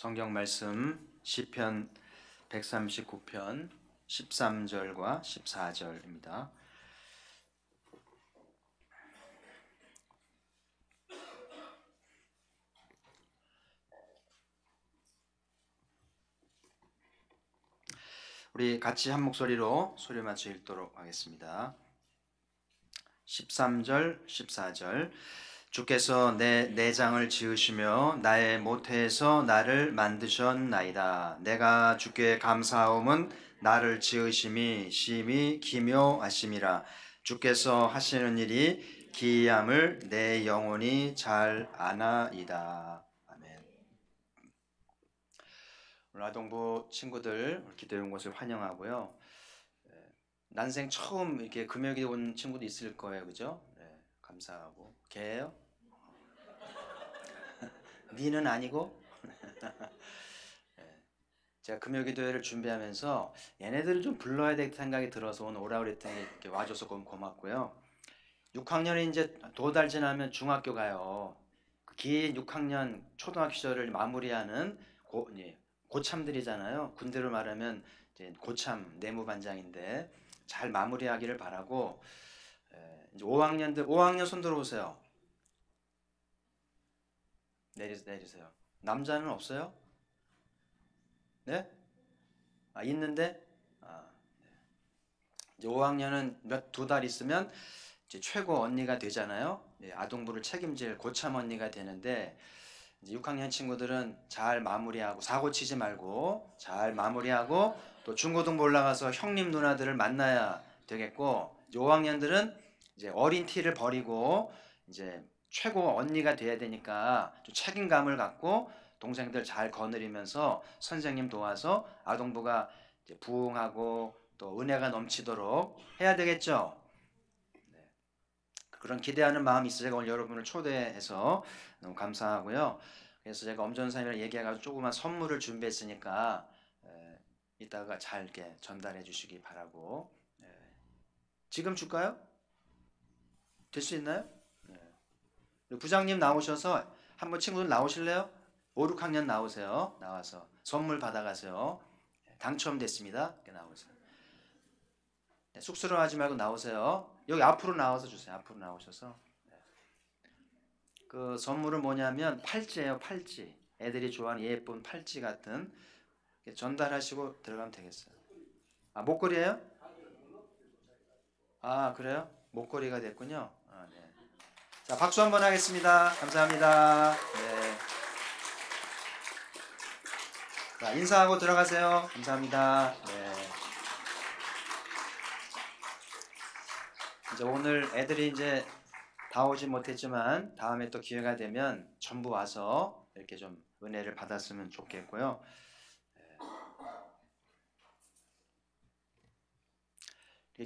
성경 말씀 시편 139편 13절과 14절입니다. 우리 같이 한 목소리로 소리 맞춰 읽도록 하겠습니다. 13절, 14절. 주께서 내 내장을 지으시며 나의 모태에서 나를 만드셨나이다. 내가 주께 감사하옴은 나를 지으심이 심히 기묘하심이라. 주께서 하시는 일이 기이함을 내 영혼이 잘 아나이다. 아멘. 오늘 아동부 친구들 기도해 온 것을 환영하고요. 난생 처음 이렇게 금요일에 온 친구도 있을 거예요, 그죠? 네, 감사하고. 걔예요? 니는 아니고? 제가 금요기도회를 준비하면서 얘네들을 좀 불러야 될 생각이 들어서 오늘 오라고 그랬더니 이렇게 와줘서 고맙고요. 6학년이 이제 2달 지나면 중학교 가요. 그 긴 6학년 초등학교 시절을 마무리하는 고참들이잖아요. 군대로 말하면 이제 고참 내무반장인데 잘 마무리하기를 바라고. 이제 5학년 손 들어오세요. 내리세요. 남자는 없어요? 네? 있는데? 네. 이제 5학년은 2달 있으면 이제 최고 언니가 되잖아요. 네, 아동부를 책임질 고참 언니가 되는데, 이제 6학년 친구들은 잘 마무리하고, 사고 치지 말고, 잘 마무리하고, 또 중고등부 올라가서 형님 누나들을 만나야 되겠고, 이제 5학년들은 이제 어린 티를 버리고, 이제 최고 언니가 돼야 되니까 좀 책임감을 갖고 동생들 잘 거느리면서 선생님 도와서 아동부가 이제 부흥하고 또 은혜가 넘치도록 해야 되겠죠. 네. 그런 기대하는 마음이 있어서 제가 오늘 여러분을 초대해서 너무 감사하고요. 그래서 제가 엄전사님을 얘기해가지고 조그만 선물을 준비했으니까 이따가 잘 이렇게 전달해 주시기 바라고. 지금 줄까요? 될 수 있나요? 부장님 나오셔서 한번 친구들 나오실래요? 5, 6학년 나오세요. 나와서 선물 받아가세요. 당첨됐습니다. 나오세요. 쑥스러워하지 말고 나오세요. 여기 앞으로 나와서 주세요. 앞으로 나오셔서. 그 선물은 뭐냐면 팔찌예요. 팔찌. 애들이 좋아하는 예쁜 팔찌 같은 전달하시고 들어가면 되겠어요. 목걸이에요? 그래요? 목걸이가 됐군요. 네. 자, 박수 한번 하겠습니다. 감사합니다. 네. 자, 인사하고 들어가세요. 감사합니다. 네. 이제 오늘 애들이 이제 다 오지 못했지만 다음에 또 기회가 되면 전부 와서 이렇게 좀 은혜를 받았으면 좋겠고요.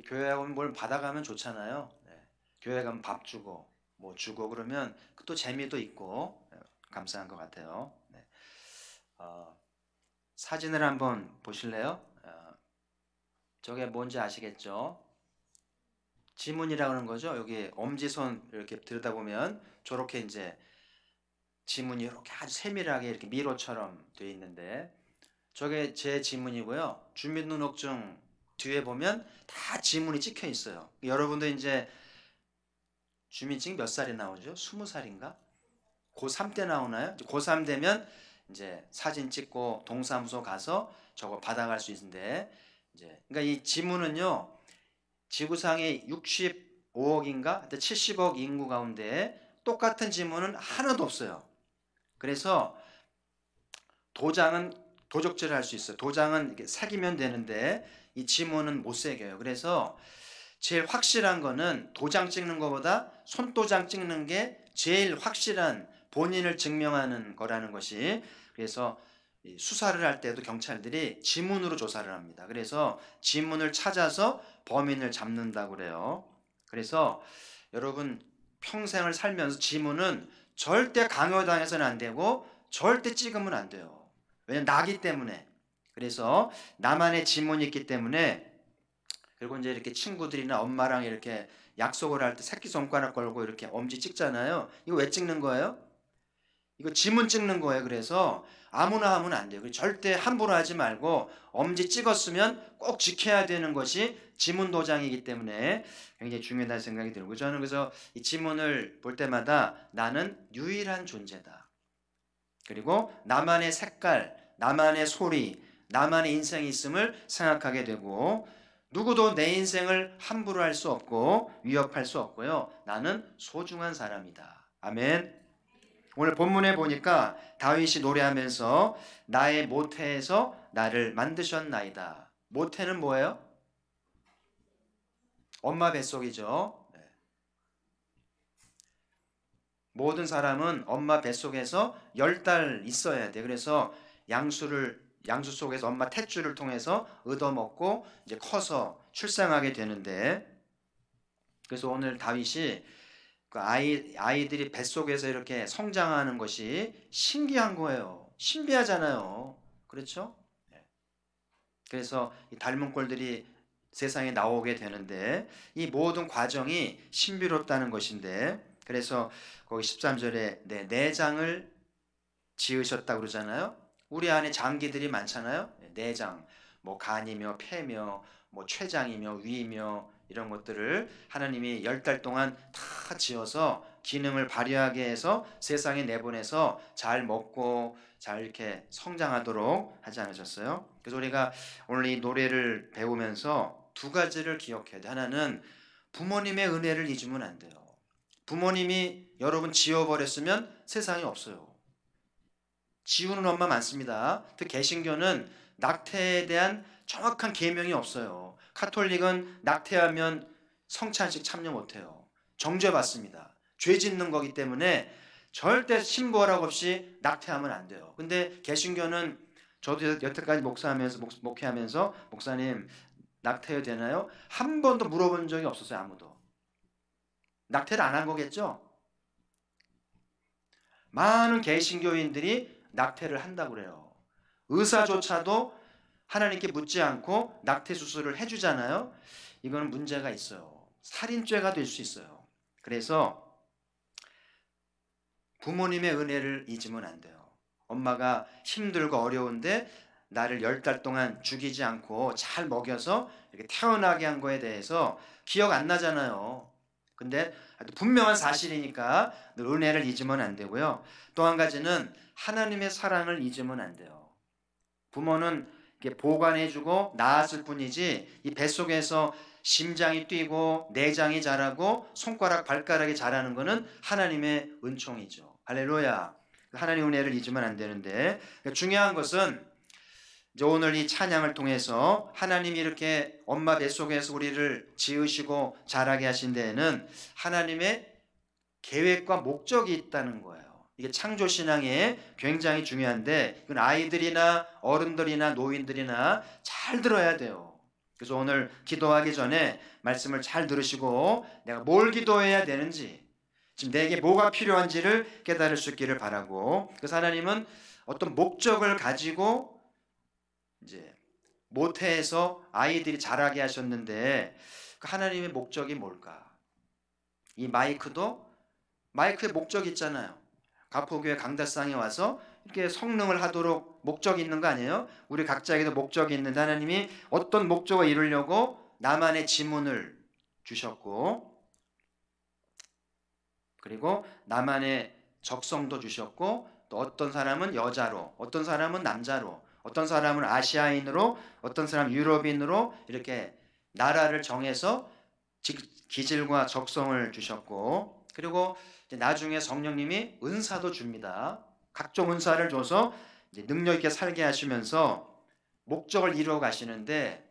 교회 오면 뭘 받아가면 좋잖아요. 교회 가면 밥 주고 뭐 주고 그러면 또 재미도 있고 감사한 것 같아요. 사진을 한번 보실래요? 저게 뭔지 아시겠죠? 지문이라고 하는 거죠. 여기 엄지손 이렇게 들여다보면 저렇게 이제 지문이 이렇게 아주 세밀하게 이렇게 미로처럼 되어 있는데 저게 제 지문이고요. 주민등록증 뒤에 보면 다 지문이 찍혀 있어요. 여러분도 이제 주민증이 몇 살에 나오죠? 20살인가? 고3 때 나오나요? 고3 되면 이제 사진 찍고 동사무소 가서 저거 받아갈 수 있는데 이제 그러니까 이 지문은요. 지구상의 65억인가 70억 인구 가운데 똑같은 지문은 하나도 없어요. 그래서 도장은 도적질을 할 수 있어요. 도장은 이렇게 새기면 되는데 이 지문은 못 새겨요. 그래서 제일 확실한 거는 도장 찍는 것보다 손도장 찍는 게 제일 확실한 본인을 증명하는 거라는 것이. 그래서 수사를 할 때도 경찰들이 지문으로 조사를 합니다. 그래서 지문을 찾아서 범인을 잡는다고 그래요. 그래서 여러분 평생을 살면서 지문은 절대 강요당해서는 안 되고 절대 찍으면 안 돼요. 왜냐면 나기 때문에. 그래서 나만의 지문이 있기 때문에. 그리고 이제 이렇게 친구들이나 엄마랑 이렇게 약속을 할 때 새끼손가락 걸고 이렇게 엄지 찍잖아요. 이거 왜 찍는 거예요? 이거 지문 찍는 거예요. 그래서 아무나 하면 안 돼요. 절대 함부로 하지 말고 엄지 찍었으면 꼭 지켜야 되는 것이 지문 도장이기 때문에 굉장히 중요하다는 생각이 들고, 저는 그래서 이 지문을 볼 때마다 나는 유일한 존재다. 그리고 나만의 색깔, 나만의 소리, 나만의 인생이 있음을 생각하게 되고, 누구도 내 인생을 함부로 할 수 없고 위협할 수 없고요. 나는 소중한 사람이다. 아멘. 오늘 본문에 보니까 다윗이 노래하면서 나의 모태에서 나를 만드셨나이다. 모태는 뭐예요? 엄마 뱃속이죠. 모든 사람은 엄마 뱃속에서 10달 있어야 돼. 그래서 양수 속에서 엄마 탯줄을 통해서 얻어먹고 이제 커서 출생하게 되는데, 그래서 오늘 다윗이 그 아이들이 뱃속에서 이렇게 성장하는 것이 신기한 거예요. 신비하잖아요. 그렇죠? 그래서 이 닮은 꼴들이 세상에 나오게 되는데, 이 모든 과정이 신비롭다는 것인데, 그래서 거기 13절에 내 내장을 지으셨다고 그러잖아요. 우리 안에 장기들이 많잖아요. 내장, 뭐 간이며 폐며 뭐 췌장이며 위이며 이런 것들을 하나님이 10달 동안 다 지어서 기능을 발휘하게 해서 세상에 내보내서 잘 먹고 잘 이렇게 성장하도록 하지 않으셨어요? 그래서 우리가 오늘 이 노래를 배우면서 두 가지를 기억해야 돼. 하나는 부모님의 은혜를 잊으면 안 돼요. 부모님이 여러분 지워버렸으면 세상에 없어요. 지우는 엄마 많습니다. 특히 개신교는 낙태에 대한 정확한 계명이 없어요. 카톨릭은 낙태하면 성찬식 참여 못해요. 정죄받습니다. 죄 짓는 거기 때문에 절대 신부 허락 없이 낙태하면 안 돼요. 근데 개신교는, 저도 여태까지 목회하면서 목사님 낙태해도 되나요? 한 번도 물어본 적이 없었어요. 아무도. 낙태를 안 한 거겠죠? 많은 개신교인들이 낙태를 한다고 그래요. 의사조차도 하나님께 묻지 않고 낙태 수술을 해주잖아요. 이거는 문제가 있어요. 살인죄가 될 수 있어요. 그래서 부모님의 은혜를 잊으면 안 돼요. 엄마가 힘들고 어려운데 나를 10달 동안 죽이지 않고 잘 먹여서 이렇게 태어나게 한 거에 대해서 기억 안 나잖아요. 근데 분명한 사실이니까 늘 은혜를 잊으면 안 되고요. 또 한 가지는 하나님의 사랑을 잊으면 안 돼요. 부모는 이렇게 보관해주고 낳았을 뿐이지, 이 뱃속에서 심장이 뛰고 내장이 자라고 손가락 발가락이 자라는 것은 하나님의 은총이죠. 할렐루야. 하나님의 은혜를 잊으면 안 되는데, 중요한 것은 이제 오늘 이 찬양을 통해서 하나님이 이렇게 엄마 뱃속에서 우리를 지으시고 자라게 하신 데에는 하나님의 계획과 목적이 있다는 거예요. 이게 창조신앙에 굉장히 중요한데, 이건 아이들이나 어른들이나 노인들이나 잘 들어야 돼요. 그래서 오늘 기도하기 전에 말씀을 잘 들으시고 내가 뭘 기도해야 되는지, 지금 내게 뭐가 필요한지를 깨달을 수 있기를 바라고, 그래서 하나님은 어떤 목적을 가지고 이제 모태에서 아이들이 자라게 하셨는데, 그 하나님의 목적이 뭘까? 이 마이크의 목적이 있잖아요. 가포교회 강다상에 와서 이렇게 성능을 하도록 목적이 있는 거 아니에요? 우리 각자에게도 목적이 있는데, 하나님이 어떤 목적을 이루려고 나만의 지문을 주셨고, 그리고 나만의 적성도 주셨고, 또 어떤 사람은 여자로, 어떤 사람은 남자로, 어떤 사람은 아시아인으로, 어떤 사람은 유럽인으로 이렇게 나라를 정해서 기질과 적성을 주셨고, 그리고 이제 나중에 성령님이 은사도 줍니다. 각종 은사를 줘서 이제 능력 있게 살게 하시면서 목적을 이루어 가시는데,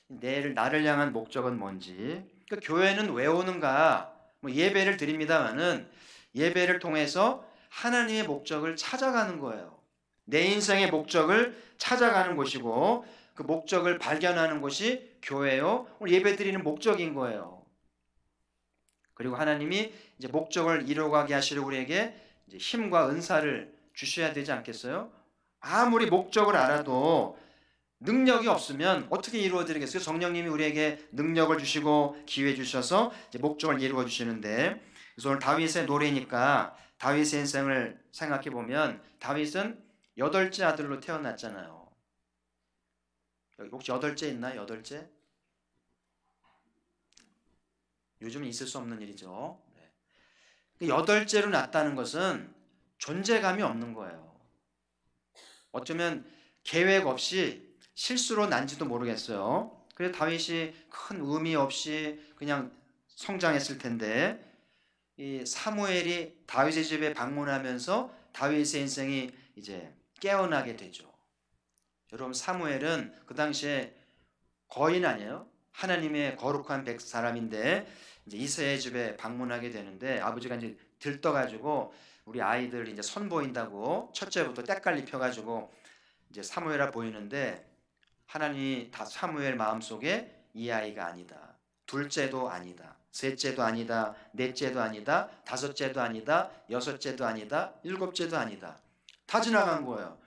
나를 향한 목적은 뭔지, 그 교회는 왜 오는가? 뭐 예배를 드립니다만은 예배를 통해서 하나님의 목적을 찾아가는 거예요. 내 인생의 목적을 찾아가는 곳이고, 그 목적을 발견하는 곳이 교회요. 오늘 예배 드리는 목적인 거예요. 그리고 하나님이 이제 목적을 이루어가게 하시려고 우리에게 이제 힘과 은사를 주셔야 되지 않겠어요? 아무리 목적을 알아도 능력이 없으면 어떻게 이루어드리겠어요? 성령님이 우리에게 능력을 주시고 기회 주셔서 이제 목적을 이루어 주시는데, 그래서 오늘 다윗의 노래니까 다윗의 인생을 생각해 보면 다윗은 8째 아들로 태어났잖아요. 여기 혹시 8째 있나요? 8째? 요즘은 있을 수 없는 일이죠. 8째로 낳았다는 것은 존재감이 없는 거예요. 어쩌면 계획 없이 실수로 난지도 모르겠어요. 그래서 다윗이 큰 의미 없이 그냥 성장했을 텐데, 이 사무엘이 다윗의 집에 방문하면서 다윗의 인생이 이제 깨어나게 되죠. 여러분, 사무엘은 그 당시에 거인 아니에요? 하나님의 거룩한 사람인데 이제 이새의 집에 방문하게 되는데, 아버지가 이제 들떠가지고 우리 아이들 이제 선보인다고 첫째부터 때깔리 펴가지고 이제 사무엘아 보이는데, 하나님이 다 사무엘 마음속에 이 아이가 아니다, 둘째도 아니다, 셋째도 아니다, 넷째도 아니다, 다섯째도 아니다, 여섯째도 아니다, 일곱째도 아니다, 다 지나간 거예요.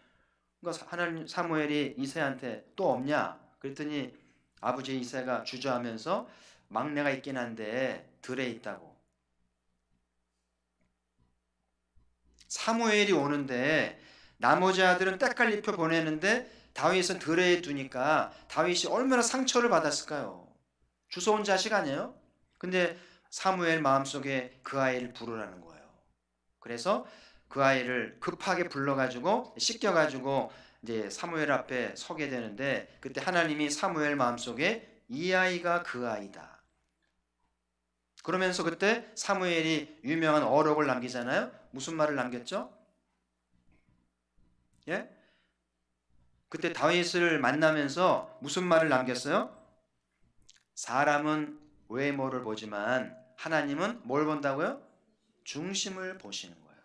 그러니까 하나님 사무엘이 이새한테 또 없냐 그랬더니 아버지 이새가 주저하면서 막내가 있긴 한데 들에 있다고. 사무엘이 오는데 나머지 아들은 때깔리 펴 보내는데 다윗은 들에 두니까 다윗이 얼마나 상처를 받았을까요? 주워온 자식 아니에요? 근데 사무엘 마음속에 그 아이를 부르라는 거예요. 그래서 그 아이를 급하게 불러가지고 씻겨가지고 이제 사무엘 앞에 서게 되는데, 그때 하나님이 사무엘 마음속에 이 아이가 그 아이다. 그러면서 그때 사무엘이 유명한 어록을 남기잖아요. 무슨 말을 남겼죠? 예? 그때 다윗을 만나면서 무슨 말을 남겼어요? 사람은 외모를 보지만 하나님은 뭘 본다고요? 중심을 보시는 거예요.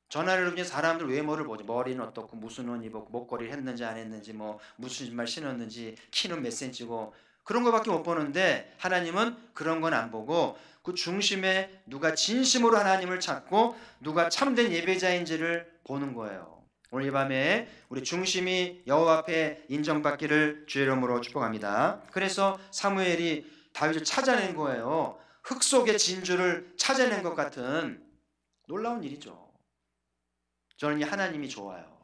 전화를 그냥 사람들 외모를 보죠. 머리는 어떻고 무슨 옷 입었고 목걸이를 했는지 안 했는지 뭐 무슨 신발 신었는지 키는 몇 센치고 그런 거밖에 못 보는데, 하나님은 그런 건 안 보고 그 중심에 누가 진심으로 하나님을 찾고 누가 참된 예배자인지를 보는 거예요. 오늘 이 밤에 우리 중심이 여호와 앞에 인정받기를 주의 이름으로 축복합니다. 그래서 사무엘이 다윗을 찾아낸 거예요. 흙 속의 진주를 찾아낸 것 같은 놀라운 일이죠. 저는 이 하나님이 좋아요.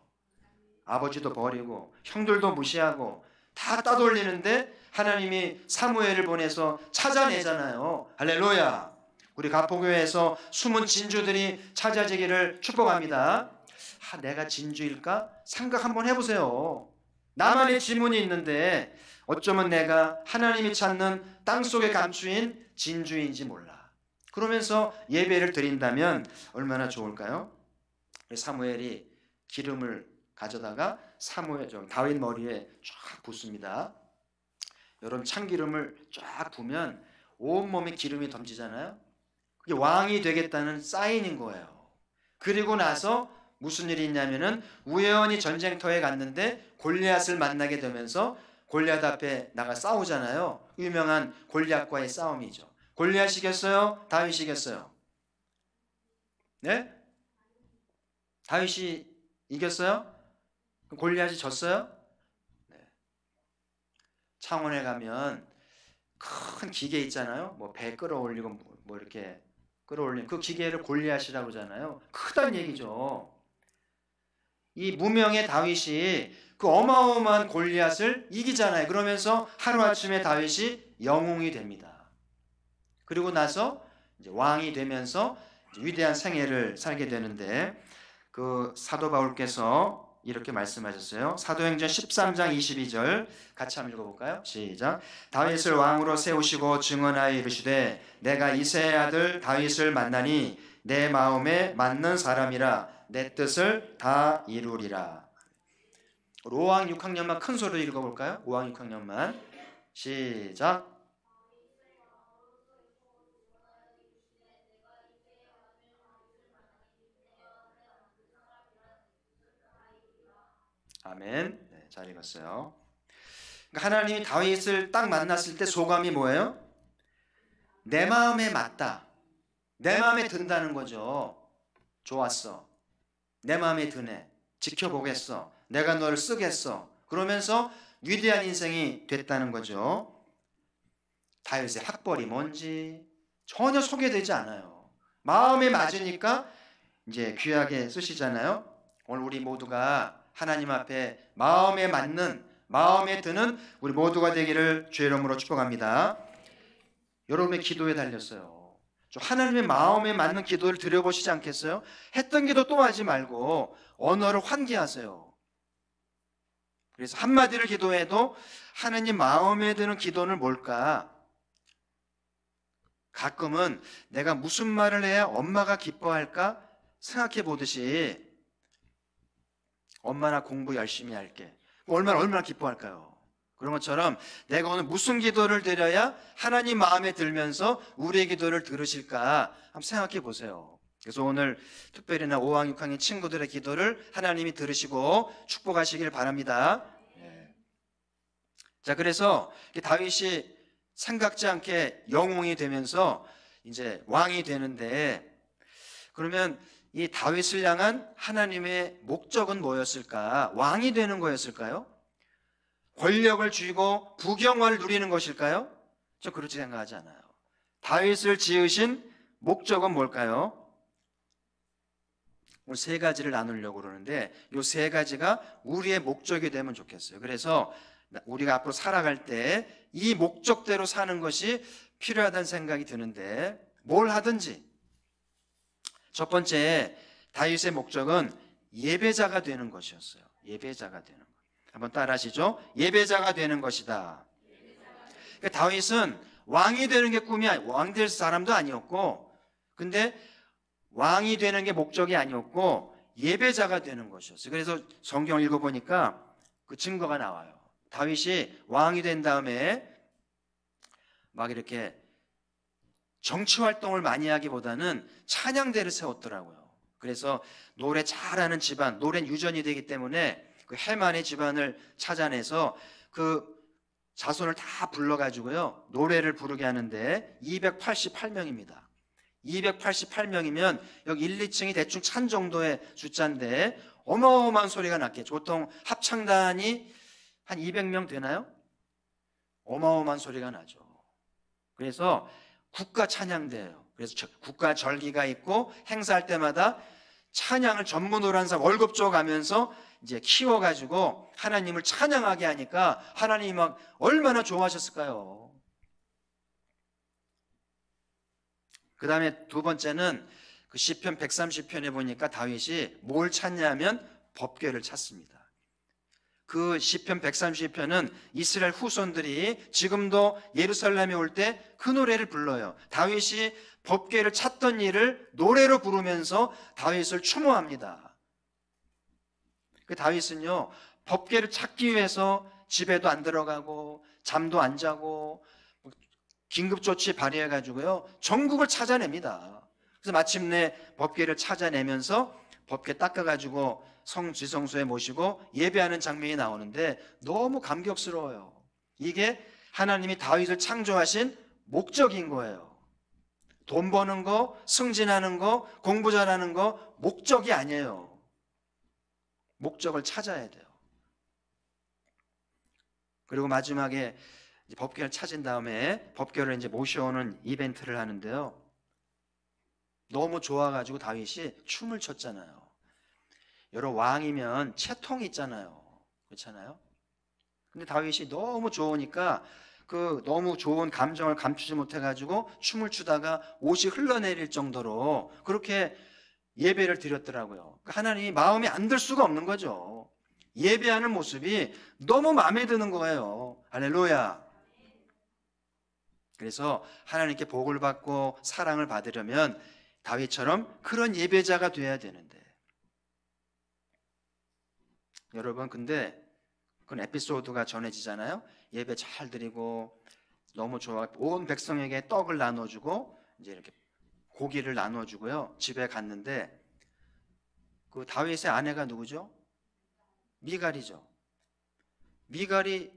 아버지도 버리고 형들도 무시하고 다 따돌리는데 하나님이 사무엘을 보내서 찾아내잖아요. 할렐루야. 우리 가포교회에서 숨은 진주들이 찾아지기를 축복합니다. 내가 진주일까? 생각 한번 해보세요. 나만의 지문이 있는데 어쩌면 내가 하나님이 찾는 땅속에 감추인 진주인지 몰라. 그러면서 예배를 드린다면 얼마나 좋을까요? 사무엘이 기름을 가져다가 다윗 머리에 쫙 붓습니다. 여러분, 참기름을 쫙 부면 온몸에 기름이 덤지잖아요. 그게 왕이 되겠다는 사인인 거예요. 그리고 나서 무슨 일이 있냐면은 우연히 전쟁터에 갔는데 골리앗을 만나게 되면서 골리앗 앞에 나가 싸우잖아요. 유명한 골리앗과의 싸움이죠. 골리앗이 이겼어요? 다윗이 이겼어요? 네? 다윗이 이겼어요? 골리앗이 졌어요? 네. 창원에 가면 큰 기계 있잖아요. 뭐 배 끌어올리고 뭐 이렇게 끌어올리는 그 기계를 골리앗이라고 하잖아요. 크다는 얘기죠. 이 무명의 다윗이 그 어마어마한 골리앗을 이기잖아요. 그러면서 하루아침에 다윗이 영웅이 됩니다. 그리고 나서 이제 왕이 되면서 이제 위대한 생애를 살게 되는데, 그 사도 바울께서 이렇게 말씀하셨어요. 사도행전 13장 22절 같이 한번 읽어볼까요? 시작. 다윗을 왕으로 세우시고 증언하여 이르시되 내가 이새의 아들 다윗을 만나니 내 마음에 맞는 사람이라 내 뜻을 다 이루리라. 5학 6학년만 큰 소리로 읽어볼까요? 5학 6학년만 시작. 아멘. 네, 잘 읽었어요. 그러니까 하나님이 다윗을 딱 만났을 때 소감이 뭐예요? 내 마음에 맞다. 내 마음에 든다는 거죠. 좋았어. 내 마음에 드네. 지켜보겠어. 내가 너를 쓰겠어. 그러면서 위대한 인생이 됐다는 거죠. 다윗의 학벌이 뭔지 전혀 소개되지 않아요. 마음에 맞으니까 이제 귀하게 쓰시잖아요. 오늘 우리 모두가 하나님 앞에 마음에 맞는, 마음에 드는 우리 모두가 되기를 주의 이름으로 축복합니다. 여러분의 기도에 달렸어요. 좀 하나님의 마음에 맞는 기도를 드려보시지 않겠어요? 했던 기도 또 하지 말고 언어를 환기하세요. 그래서 한마디를 기도해도 하나님 마음에 드는 기도는 뭘까? 가끔은 내가 무슨 말을 해야 엄마가 기뻐할까 생각해 보듯이, 엄마 나 공부 열심히 할게. 얼마나 기뻐할까요? 그런 것처럼 내가 오늘 무슨 기도를 드려야 하나님 마음에 들면서 우리의 기도를 들으실까 한번 생각해 보세요. 그래서 오늘 특별히나 5학, 6학년 친구들의 기도를 하나님이 들으시고 축복하시길 바랍니다. 자, 그래서 다윗이 생각지 않게 영웅이 되면서 이제 왕이 되는데, 그러면 이 다윗을 향한 하나님의 목적은 뭐였을까? 왕이 되는 거였을까요? 권력을 쥐고 부경화를 누리는 것일까요? 저 그렇게 생각하지 않아요. 다윗을 지으신 목적은 뭘까요? 오늘 세 가지를 나누려고 그러는데 이 세 가지가 우리의 목적이 되면 좋겠어요. 그래서 우리가 앞으로 살아갈 때 이 목적대로 사는 것이 필요하다는 생각이 드는데, 뭘 하든지 첫 번째 다윗의 목적은 예배자가 되는 것이었어요. 예배자가 되는 것. 한번 따라 하시죠. 예배자가 되는 것이다. 그러니까 다윗은 왕이 되는 게 꿈이 왕 될 사람도 아니었고, 근데 왕이 되는 게 목적이 아니었고 예배자가 되는 것이었어요. 그래서 성경을 읽어보니까 그 증거가 나와요. 다윗이 왕이 된 다음에 막 이렇게 정치 활동을 많이 하기보다는 찬양대를 세웠더라고요. 그래서 노래 잘하는 집안, 노래는 유전이 되기 때문에 그 해만의 집안을 찾아내서 그 자손을 다 불러가지고요 노래를 부르게 하는데 288명입니다. 288명이면 여기 1, 2층이 대충 찬 정도의 숫자인데 어마어마한 소리가 났겠죠. 보통 합창단이 한 200명 되나요? 어마어마한 소리가 나죠. 그래서 국가 찬양대예요. 그래서 국가 절기가 있고 행사할 때마다 찬양을 전문으로 한 사람 월급 줘가면서 이제 키워가지고 하나님을 찬양하게 하니까 하나님이 막 얼마나 좋아하셨을까요? 그 다음에 두 번째는 그 시편 130편에 보니까 다윗이 뭘 찾냐면 법궤를 찾습니다. 그 시편 130편은 이스라엘 후손들이 지금도 예루살렘에 올 때 그 노래를 불러요. 다윗이 법궤를 찾던 일을 노래로 부르면서 다윗을 추모합니다. 그 다윗은요 법궤를 찾기 위해서 집에도 안 들어가고 잠도 안 자고 긴급조치 발휘해가지고요 전국을 찾아냅니다. 그래서 마침내 법궤를 찾아내면서 법궤 닦아가지고 성지성소에 모시고 예배하는 장면이 나오는데 너무 감격스러워요. 이게 하나님이 다윗을 창조하신 목적인 거예요. 돈 버는 거, 승진하는 거, 공부 잘하는 거 목적이 아니에요. 목적을 찾아야 돼요. 그리고 마지막에 법궤를 찾은 다음에 법궤를 이제 모셔오는 이벤트를 하는데요. 너무 좋아가지고 다윗이 춤을 췄잖아요. 여러 왕이면 채통이 있잖아요. 그렇잖아요. 근데 다윗이 너무 좋으니까 그 너무 좋은 감정을 감추지 못해가지고 춤을 추다가 옷이 흘러내릴 정도로 그렇게 예배를 드렸더라고요. 하나님이 마음에 안 들 수가 없는 거죠. 예배하는 모습이 너무 마음에 드는 거예요. 할렐루야. 그래서 하나님께 복을 받고 사랑을 받으려면 다윗처럼 그런 예배자가 돼야 되는데, 여러분 근데 그건 에피소드가 전해지잖아요. 예배 잘 드리고 너무 좋아 온 백성에게 떡을 나눠주고 이제 이렇게 고기를 나눠주고요 집에 갔는데 그 다윗의 아내가 누구죠? 미갈이죠. 미갈이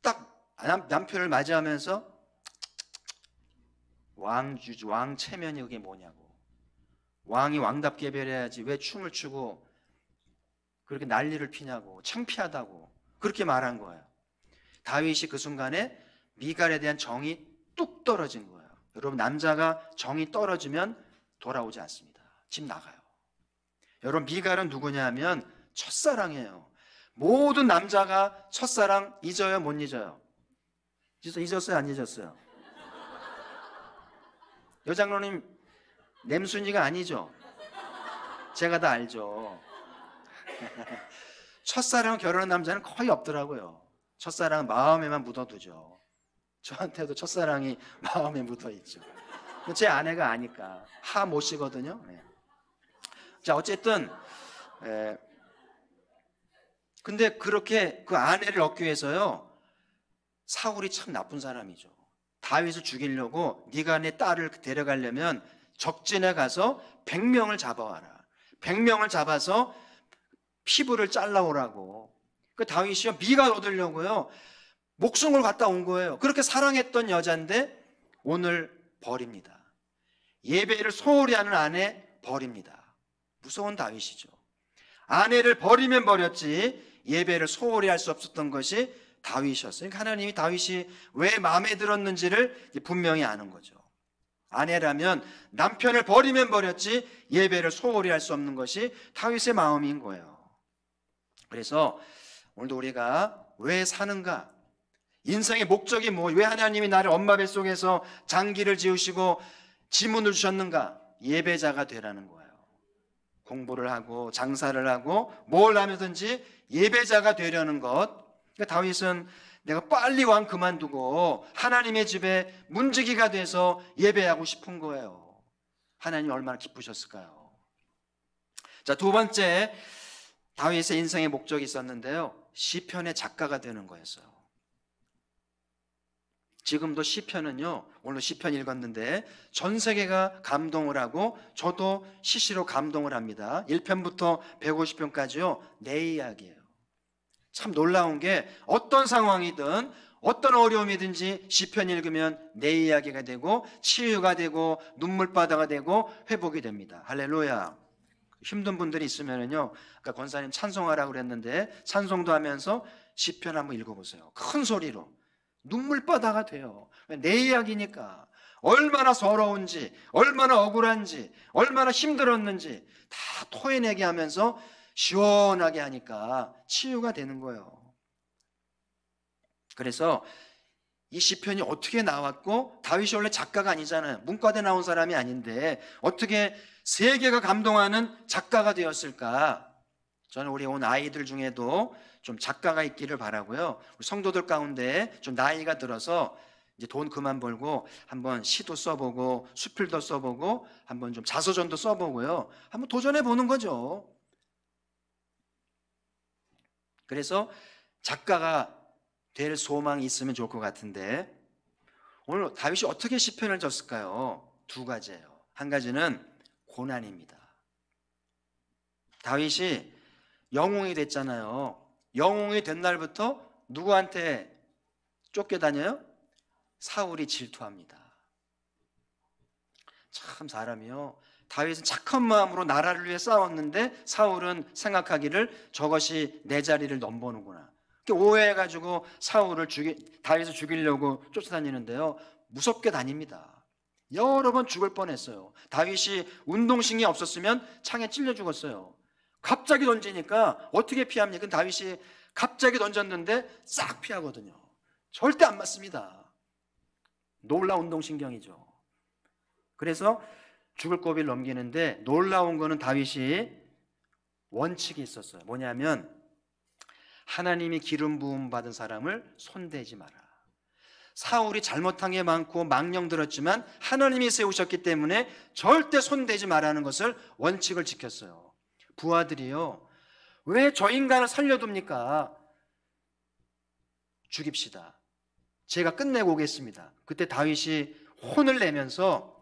딱 남편을 맞이하면서 왕 체면이 그게 뭐냐고, 왕이 왕답게 배려해야지 왜 춤을 추고 그렇게 난리를 피냐고, 창피하다고 그렇게 말한 거예요. 다윗이 그 순간에 미갈에 대한 정이 뚝 떨어진 거예요. 여러분 남자가 정이 떨어지면 돌아오지 않습니다. 집 나가요. 여러분, 미갈은 누구냐 하면 첫사랑이에요. 모든 남자가 첫사랑 잊어요, 못 잊어요? 잊었어요, 안 잊었어요? 여장로님 냄순이가 아니죠? 제가 다 알죠. 첫사랑 결혼한 남자는 거의 없더라고요. 첫사랑은 마음에만 묻어두죠. 저한테도 첫사랑이 마음에 묻어있죠. 제 아내가 아니까 하 못이거든요. 네. 자, 어쨌든 근데 그렇게 그 아내를 얻기 위해서요, 사울이 참 나쁜 사람이죠. 다윗을 죽이려고 네가 내 딸을 데려가려면 적진에 가서 100명을 잡아와라. 100명을 잡아서 피부를 잘라오라고. 그 다윗이요, 미갈 얻으려고요 목숨을 갖다 온 거예요. 그렇게 사랑했던 여자인데 오늘 버립니다. 예배를 소홀히 하는 아내 버립니다. 무서운 다윗이죠. 아내를 버리면 버렸지 예배를 소홀히 할 수 없었던 것이 다윗이었어요. 그러니까 하나님이 다윗이 왜 마음에 들었는지를 분명히 아는 거죠. 아내라면 남편을 버리면 버렸지 예배를 소홀히 할 수 없는 것이 다윗의 마음인 거예요. 그래서 오늘도 우리가 왜 사는가, 인생의 목적이 뭐, 왜 하나님이 나를 엄마 뱃속에서 장기를 지으시고 지문을 주셨는가? 예배자가 되라는 거예요. 공부를 하고 장사를 하고 뭘 하면든지 예배자가 되려는 것. 그러니까 다윗은 내가 빨리 왕 그만두고 하나님의 집에 문지기가 돼서 예배하고 싶은 거예요. 하나님이 얼마나 기쁘셨을까요? 자, 두 번째, 다윗의 인생의 목적이 있었는데요, 시편의 작가가 되는 거였어요. 지금도 시편은요, 오늘 시편 읽었는데 전 세계가 감동을 하고 저도 시시로 감동을 합니다. 1편부터 150편까지요 내 이야기예요. 참 놀라운 게 어떤 상황이든 어떤 어려움이든지 시편 읽으면 내 이야기가 되고 치유가 되고 눈물바다가 되고 회복이 됩니다. 할렐루야. 힘든 분들이 있으면은요, 아까 권사님 찬송하라고 그랬는데 찬송도 하면서 시편 한번 읽어보세요. 큰 소리로. 눈물바다가 돼요. 내 이야기니까. 얼마나 서러운지, 얼마나 억울한지, 얼마나 힘들었는지 다 토해내게 하면서 시원하게 하니까 치유가 되는 거예요. 그래서 이 시편이 어떻게 나왔고, 다윗이 원래 작가가 아니잖아요. 문과대 나온 사람이 아닌데 어떻게 세계가 감동하는 작가가 되었을까? 저는 우리 온 아이들 중에도 좀 작가가 있기를 바라고요. 우리 성도들 가운데 좀 나이가 들어서 이제 돈 그만 벌고 한번 시도 써보고 수필도 써보고 한번 좀 자서전도 써보고요, 한번 도전해 보는 거죠. 그래서 작가가 될 소망이 있으면 좋을 것 같은데, 오늘 다윗이 어떻게 시편을 졌을까요? 두 가지예요. 한 가지는 고난입니다. 다윗이 영웅이 됐잖아요. 영웅이 된 날부터 누구한테 쫓겨다녀요? 사울이 질투합니다. 참 사람이요, 다윗은 착한 마음으로 나라를 위해 싸웠는데 사울은 생각하기를 저것이 내 자리를 넘보는구나. 오해해가지고 다윗을 죽이려고 쫓아다니는데요, 무섭게 다닙니다. 여러 번 죽을 뻔했어요. 다윗이 운동신경이 없었으면 창에 찔려 죽었어요. 갑자기 던지니까 어떻게 피합니까? 다윗이 갑자기 던졌는데 싹 피하거든요. 절대 안 맞습니다. 놀라운 운동신경이죠. 그래서 죽을 고비를 넘기는데 놀라운 거는 다윗이 원칙이 있었어요. 뭐냐면 하나님이 기름 부음 받은 사람을 손대지 마라. 사울이 잘못한 게 많고 망령 들었지만 하나님이 세우셨기 때문에 절대 손대지 말라는 것을 원칙을 지켰어요. 부하들이요, 왜 저 인간을 살려둡니까? 죽입시다. 제가 끝내고 오겠습니다. 그때 다윗이 혼을 내면서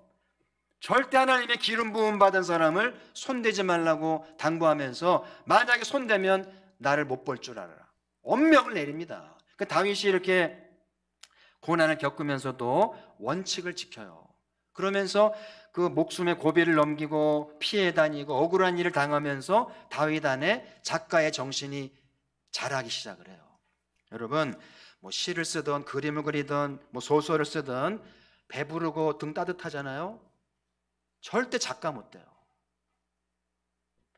절대 하나님의 기름 부음 받은 사람을 손대지 말라고 당부하면서 만약에 손대면 나를 못 볼 줄 알아라. 엄명을 내립니다. 그 다윗이 이렇게 고난을 겪으면서도 원칙을 지켜요. 그러면서 그 목숨의 고비를 넘기고 피해 다니고 억울한 일을 당하면서 다윗 안에 작가의 정신이 자라기 시작을 해요. 여러분, 뭐 시를 쓰든 그림을 그리든 뭐 소설을 쓰든 배부르고 등 따뜻하잖아요. 절대 작가 못 돼요.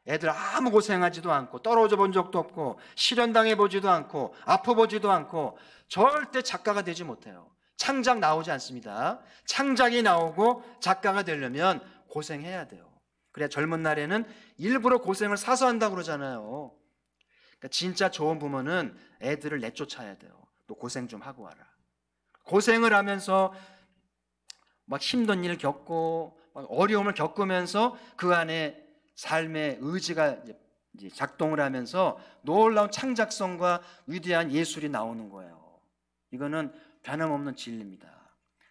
애들 아무 고생하지도 않고 떨어져 본 적도 없고 실현당해 보지도 않고 아파 보지도 않고 절대 작가가 되지 못해요. 창작 나오지 않습니다. 창작이 나오고 작가가 되려면 고생해야 돼요. 그래야 젊은 날에는 일부러 고생을 사서 한다고 그러잖아요. 그러니까 진짜 좋은 부모는 애들을 내쫓아야 돼요. 너 고생 좀 하고 와라. 고생을 하면서 막 힘든 일을 겪고 막 어려움을 겪으면서 그 안에 삶의 의지가 이제 작동을 하면서 놀라운 창작성과 위대한 예술이 나오는 거예요. 이거는 변함없는 진리입니다.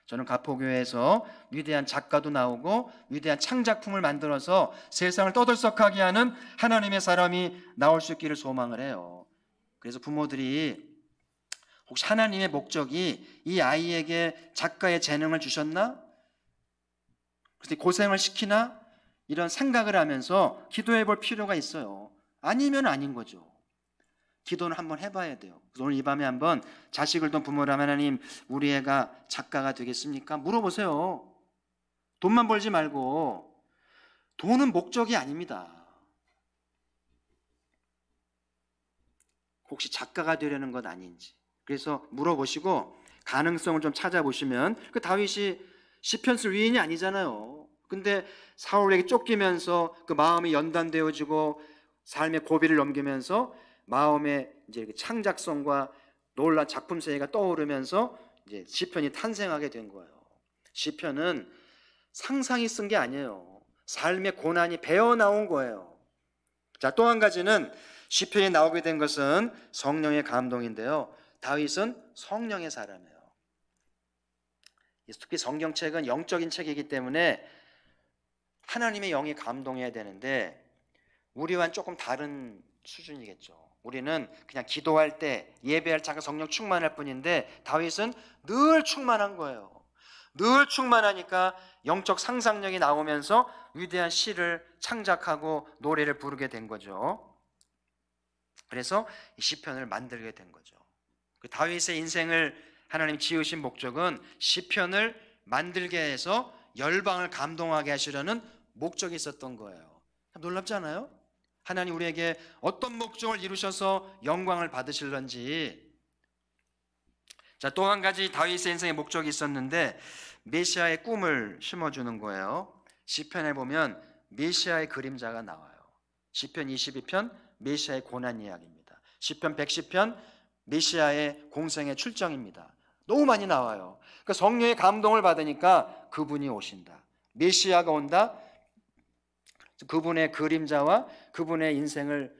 저는 가포교회에서 위대한 작가도 나오고 위대한 창작품을 만들어서 세상을 떠들썩하게 하는 하나님의 사람이 나올 수 있기를 소망을 해요. 그래서 부모들이 혹시 하나님의 목적이 이 아이에게 작가의 재능을 주셨나? 그래서 고생을 시키나? 이런 생각을 하면서 기도해 볼 필요가 있어요. 아니면 아닌 거죠. 기도는 한번 해봐야 돼요. 오늘 이 밤에 한번 자식을 둔 부모라면 하나님 우리 애가 작가가 되겠습니까? 물어보세요. 돈만 벌지 말고. 돈은 목적이 아닙니다. 혹시 작가가 되려는 것 아닌지. 그래서 물어보시고 가능성을 좀 찾아보시면 그 다윗이 시편 쓸 위인이 아니잖아요. 근데 사울에게 쫓기면서 그 마음이 연단되어지고 삶의 고비를 넘기면서 마음에 이제 창작성과 놀라운 작품 세계가 떠오르면서 이제 시편이 탄생하게 된 거예요. 시편은 상상이 쓴 게 아니에요. 삶의 고난이 배어 나온 거예요. 자, 또 한 가지는 시편이 나오게 된 것은 성령의 감동인데요. 다윗은 성령의 사람이에요. 특히 성경책은 영적인 책이기 때문에 하나님의 영이 감동해야 되는데 우리와는 조금 다른 수준이겠죠. 우리는 그냥 기도할 때 예배할 잠깐 성령 충만할 뿐인데 다윗은 늘 충만한 거예요. 늘 충만하니까 영적 상상력이 나오면서 위대한 시를 창작하고 노래를 부르게 된 거죠. 그래서 이 시편을 만들게 된 거죠. 그 다윗의 인생을 하나님 지으신 목적은 시편을 만들게 해서 열방을 감동하게 하시려는 목적이 있었던 거예요. 놀랍지 않아요? 하나님 우리에게 어떤 목적을 이루셔서 영광을 받으실런지. 자, 또 한 가지 다윗의 인생의 목적이 있었는데 메시아의 꿈을 심어주는 거예요. 시편에 보면 메시아의 그림자가 나와요. 시편 22편 메시아의 고난 이야기입니다. 시편 110편 메시아의 공생의 출정입니다. 너무 많이 나와요. 그러니까 성령의 감동을 받으니까 그분이 오신다. 메시아가 온다. 그분의 그림자와 그분의 인생을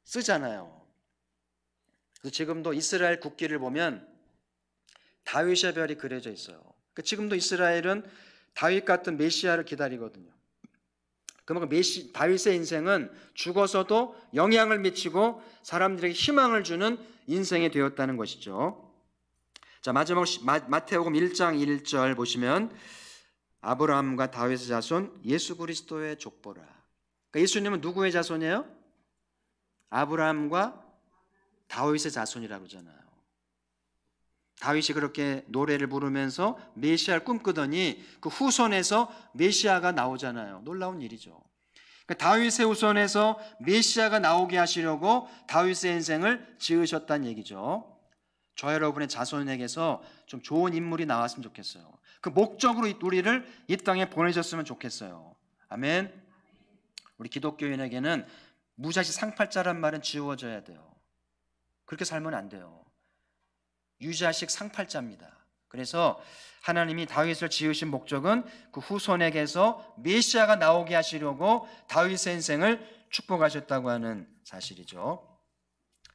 쓰잖아요. 그래서 지금도 이스라엘 국기를 보면 다윗의 별이 그려져 있어요. 그러니까 지금도 이스라엘은 다윗 같은 메시아를 기다리거든요. 그만큼 다윗의 인생은 죽어서도 영향을 미치고 사람들에게 희망을 주는 인생이 되었다는 것이죠. 자, 마지막으로 마태복음 1장 1절 보시면 아브라함과 다윗의 자손 예수 그리스도의 족보라. 그러니까 예수님은 누구의 자손이에요? 아브라함과 다윗의 자손이라고 그러잖아요. 다윗이 그렇게 노래를 부르면서 메시아를 꿈꾸더니 그 후손에서 메시아가 나오잖아요. 놀라운 일이죠. 그러니까 다윗의 후손에서 메시아가 나오게 하시려고 다윗의 인생을 지으셨다는 얘기죠. 저 여러분의 자손에게서 좀 좋은 인물이 나왔으면 좋겠어요. 그 목적으로 우리를 이 땅에 보내셨으면 좋겠어요. 아멘. 우리 기독교인에게는 무자식 상팔자란 말은 지워져야 돼요. 그렇게 살면 안 돼요. 유자식 상팔자입니다. 그래서 하나님이 다윗을 지으신 목적은 그 후손에게서 메시아가 나오게 하시려고 다윗의 인생을 축복하셨다고 하는 사실이죠.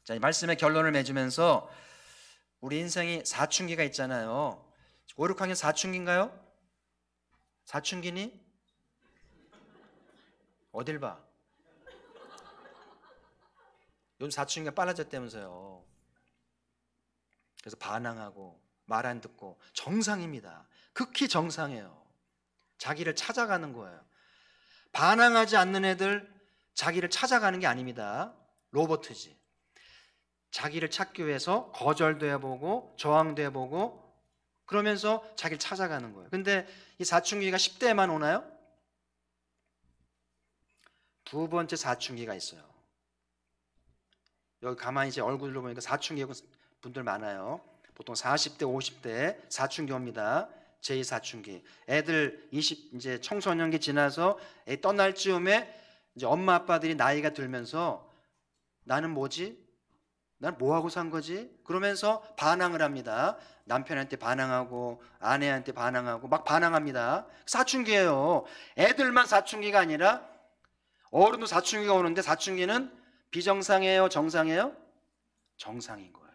자, 이 말씀의 결론을 맺으면서 우리 인생이 사춘기가 있잖아요. 5, 6학년 사춘기인가요? 사춘기니? 어딜 봐? 요즘 사춘기가 빨라졌다면서요. 그래서 반항하고 말 안 듣고 정상입니다. 극히 정상이에요. 자기를 찾아가는 거예요. 반항하지 않는 애들 자기를 찾아가는 게 아닙니다. 로봇이지. 자기를 찾기 위해서 거절도 해보고 저항도 해보고 그러면서 자기를 찾아가는 거예요. 근데 이 사춘기가 10대에만 오나요? 두 번째 사춘기가 있어요. 여기 가만히 제 얼굴로 보니까 사춘기 분들 많아요. 보통 40대, 50대 사춘기 옵니다. 제2사춘기. 애들 이제 청소년기 지나서 애 떠날 즈음에 이제 엄마 아빠들이 나이가 들면서 나는 뭐지? 난 뭐하고 산 거지? 그러면서 반항을 합니다. 남편한테 반항하고 아내한테 반항하고 막 반항합니다. 사춘기예요. 애들만 사춘기가 아니라 어른도 사춘기가 오는데 사춘기는 비정상이에요? 정상이에요? 정상인 거예요.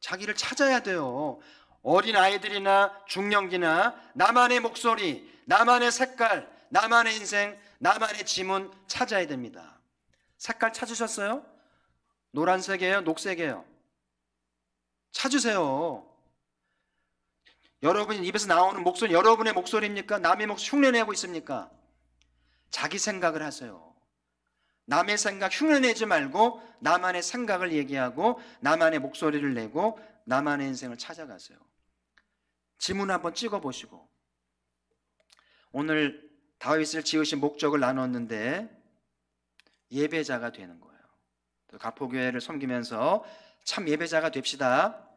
자기를 찾아야 돼요. 어린 아이들이나 중년기나 나만의 목소리, 나만의 색깔, 나만의 인생, 나만의 지문 찾아야 됩니다. 색깔 찾으셨어요? 노란색이에요? 녹색이에요? 찾으세요. 여러분 입에서 나오는 목소리 여러분의 목소리입니까? 남의 목소리 흉내내고 있습니까? 자기 생각을 하세요. 남의 생각 흉내내지 말고 나만의 생각을 얘기하고 나만의 목소리를 내고 나만의 인생을 찾아가세요. 지문 한번 찍어보시고 오늘 다윗을 지으신 목적을 나눴는데 예배자가 되는 거예요. 가포교회를 섬기면서 참 예배자가 됩시다.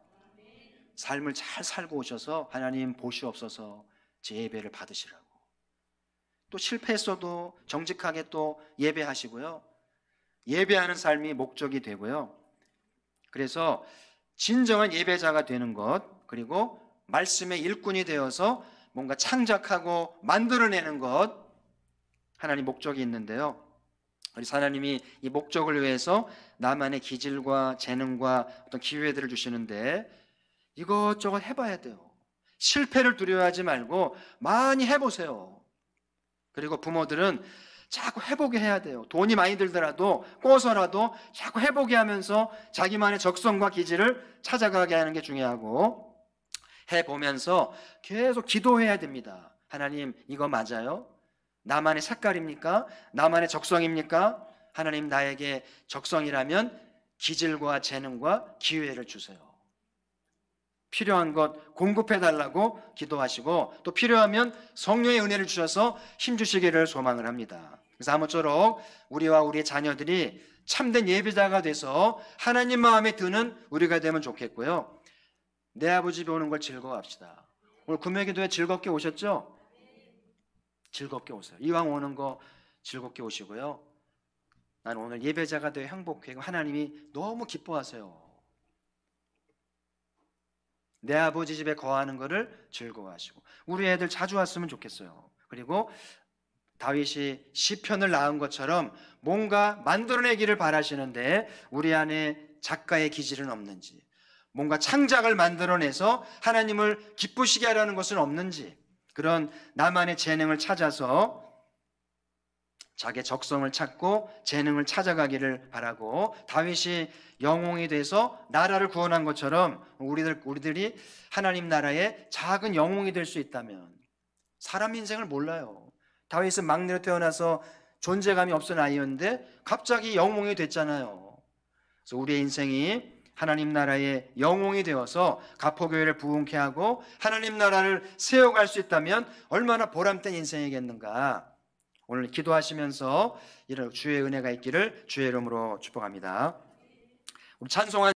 삶을 잘 살고 오셔서 하나님 보시옵소서 제 예배를 받으시라고. 또 실패했어도 정직하게 또 예배하시고요. 예배하는 삶이 목적이 되고요. 그래서 진정한 예배자가 되는 것, 그리고 말씀의 일꾼이 되어서 뭔가 창작하고 만들어내는 것, 하나님 목적이 있는데요. 우리 하나님이 이 목적을 위해서 나만의 기질과 재능과 어떤 기회들을 주시는데 이것저것 해봐야 돼요. 실패를 두려워하지 말고 많이 해보세요. 그리고 부모들은 자꾸 해보게 해야 돼요. 돈이 많이 들더라도 꼬서라도 자꾸 해보게 하면서 자기만의 적성과 기질을 찾아가게 하는 게 중요하고 해보면서 계속 기도해야 됩니다. 하나님 이거 맞아요? 나만의 색깔입니까? 나만의 적성입니까? 하나님 나에게 적성이라면 기질과 재능과 기회를 주세요. 필요한 것 공급해달라고 기도하시고 또 필요하면 성령의 은혜를 주셔서 힘주시기를 소망을 합니다. 그래서 아무쪼록 우리와 우리의 자녀들이 참된 예배자가 돼서 하나님 마음에 드는 우리가 되면 좋겠고요. 내 아버지 집에 오는 걸 즐거워합시다. 오늘 구매기도회 즐겁게 오셨죠? 즐겁게 오세요. 이왕 오는 거 즐겁게 오시고요. 나는 오늘 예배자가 되어 행복해. 하나님이 너무 기뻐하세요. 내 아버지 집에 거하는 것을 즐거워하시고 우리 애들 자주 왔으면 좋겠어요. 그리고 다윗이 시편을 낳은 것처럼 뭔가 만들어내기를 바라시는데 우리 안에 작가의 기질은 없는지, 뭔가 창작을 만들어내서 하나님을 기쁘시게 하라는 것은 없는지, 그런 나만의 재능을 찾아서 자기의 적성을 찾고 재능을 찾아가기를 바라고 다윗이 영웅이 돼서 나라를 구원한 것처럼 우리들이 하나님 나라의 작은 영웅이 될 수 있다면, 사람 인생을 몰라요. 다윗은 막내로 태어나서 존재감이 없던 아이였는데 갑자기 영웅이 됐잖아요. 그래서 우리의 인생이 하나님 나라의 영웅이 되어서 가포교회를 부흥케 하고 하나님 나라를 세워갈 수 있다면 얼마나 보람된 인생이겠는가. 오늘 기도하시면서 이런 주의 은혜가 있기를 주의 이름으로 축복합니다. 우리 찬송한